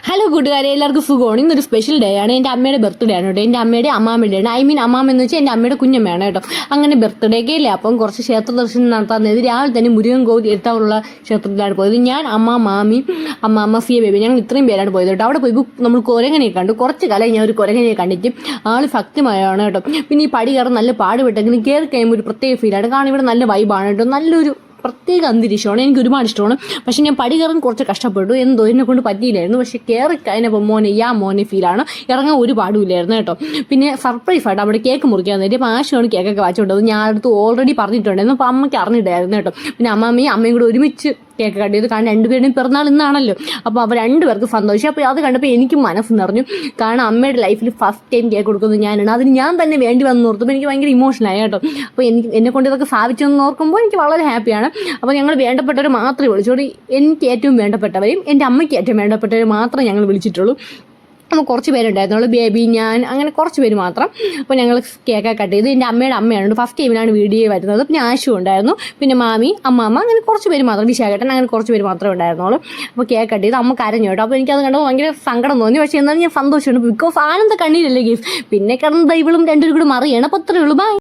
Hello കൂട്ടുകാരെ, എല്ലാവർക്കും സുഖമാണ്. ഇന്നൊരു സ്പെഷ്യൽ ഡേ ആണ്. എൻ്റെ അമ്മയുടെ ബർത്ത്ഡേ ആണ് കേട്ടോ. എൻ്റെ അമ്മയുടെ അമ്മാമ്മയുടെ ആണ്. അമ്മാമ്മ എന്ന് വെച്ചാൽ എൻ്റെ അമ്മയുടെ കുഞ്ഞമ്മയാണ് കേട്ടോ. അങ്ങനെ ബർത്ത്ഡേക്ക് ഇല്ലേ, അപ്പം കുറച്ച് ക്ഷേത്ര ദർശനം നടത്താൻ രാവിലെ തന്നെ മുരുകൻ കോവിൽ എത്താനുള്ള ക്ഷേത്രത്തിലാണ് പോയത്. ഞാൻ, അമ്മ, മാമി, അമ്മ, ഫിയ ബേബി, ഞങ്ങൾ ഇത്രയും പേരാണ് പോയത് കേട്ടോ. അവിടെ പോയി നമ്മൾ കുരങ്ങനെ കണ്ടു. കുറച്ച് കാലം ഞാൻ ഒരു കുരങ്ങനെ കണ്ടിട്ട് ആൾ ഭക്തിമയമാണ് കേട്ടോ. പിന്നെ ഈ പടി കയറാൻ നല്ല പാടുപെട്ടെങ്കിലും കയറി കഴിയുമ്പോൾ ഒരു പ്രത്യേക ഫീലാണ്. കാരണം ഇവിടെ നല്ല വൈബാണ് കേട്ടോ. നല്ലൊരു പ്രത്യേക അന്തരീക്ഷമാണ്. എനിക്ക് ഒരുപാട് ഇഷ്ടമാണ്. പക്ഷെ ഞാൻ പടി കയറാൻ കുറച്ച് കഷ്ടപ്പെട്ടു. എന്തോ എന്നെ കൊണ്ട് പറ്റിയില്ലായിരുന്നു. പക്ഷെ കയറി കഴിഞ്ഞപ്പോൾ മോനെ ഫീലാണ്. ഇറങ്ങാൻ ഒരു പാടുമില്ലായിരുന്നു കേട്ടോ. പിന്നെ സർപ്രൈസ് ആയിട്ട് അവിടെ കേക്ക് മുറിക്കാൻ വേണ്ടി അപ്പോൾ ആശയാണ് കേക്കൊക്കെ വാങ്ങിച്ചുകൊണ്ടത്. ഞാൻ അടുത്ത് ഓൾറെഡി പറഞ്ഞിട്ടുണ്ടായിരുന്നു. അപ്പോൾ അമ്മയ്ക്ക് അറിഞ്ഞിട്ടായിരുന്നു കേട്ടോ. പിന്നെ അമ്മയും കൂടെ ഒരുമിച്ച് കേക്ക് കട്ട് ചെയ്ത്. കാരണം രണ്ടുപേരുടെയും പിറന്നാൾ ഇന്നാണല്ലോ. അപ്പോൾ അവർ രണ്ടുപേർക്ക് സന്തോഷം. അപ്പോൾ അത് കണ്ടപ്പോൾ എനിക്ക് മനസ്സ് നിറഞ്ഞു. കാരണം അമ്മയുടെ ലൈഫിൽ ഫസ്റ്റ് ടൈം കേക്ക് കൊടുക്കുന്നത് ഞാനാണ്. അതിന് ഞാൻ തന്നെ വേണ്ടി വന്ന് ഓർത്തപ്പോൾ എനിക്ക് ഭയങ്കര ഇമോഷനായി കേട്ടോ. അപ്പോൾ എന്നെ കൊണ്ട് ഇതൊക്കെ സാധിച്ചെന്ന് ഓർക്കുമ്പോൾ എനിക്ക് വളരെ ഹാപ്പിയാണ്. അപ്പോൾ ഞങ്ങൾ വേണ്ടപ്പെട്ടവർ മാത്രമേ വിളിച്ചോളൂ. എനിക്ക് ഏറ്റവും വേണ്ടപ്പെട്ടവരെയും എൻ്റെ അമ്മയ്ക്ക് ഏറ്റവും വേണ്ടപ്പെട്ടവരെ മാത്രമേ ഞങ്ങൾ വിളിച്ചിട്ടുള്ളൂ. അപ്പോൾ കുറച്ച് പേരുണ്ടായിരുന്നുള്ളൂ. ബേബി, ഞാൻ, അങ്ങനെ കുറച്ച് പേര് മാത്രം. അപ്പോൾ ഞങ്ങൾ കേക്കൊക്കെ കട്ട് ചെയ്ത്. എൻ്റെ അമ്മയുടെ അമ്മയാണ് ഫസ്റ്റ് ടൈമിലാണ് വീഡിയോ വരുന്നത്. പിന്നെ ആശു ഉണ്ടായിരുന്നു, പിന്നെ മാമി, അമ്മാമ്മ, അങ്ങനെ കുറച്ച് പേര് മാത്രം, വിശാഖേട്ടൻ, അങ്ങനെ കുറച്ച് പേര് മാത്രമേ ഉണ്ടായിരുന്നുള്ളൂ. അപ്പോൾ കേക്ക് കട്ട് ചെയ്ത് അമ്മ കരഞ്ഞു കേട്ടോ. അപ്പോൾ എനിക്കത് കണ്ടപ്പോൾ ഭയങ്കര സങ്കടം തോന്നി. പക്ഷേ എന്നാലും ഞാൻ സന്തോഷമുണ്ട്. ബിക്കോസ് ആനന്ദ കണ്ണീരല്ലേ ഗീഫ്. പിന്നെ കിടന്ന് ഇവളും രണ്ടുപേരും കൂടി മറിയാണ്. അപ്പോൾ അത്രയേ ഉള്ളൂ. ബൈ.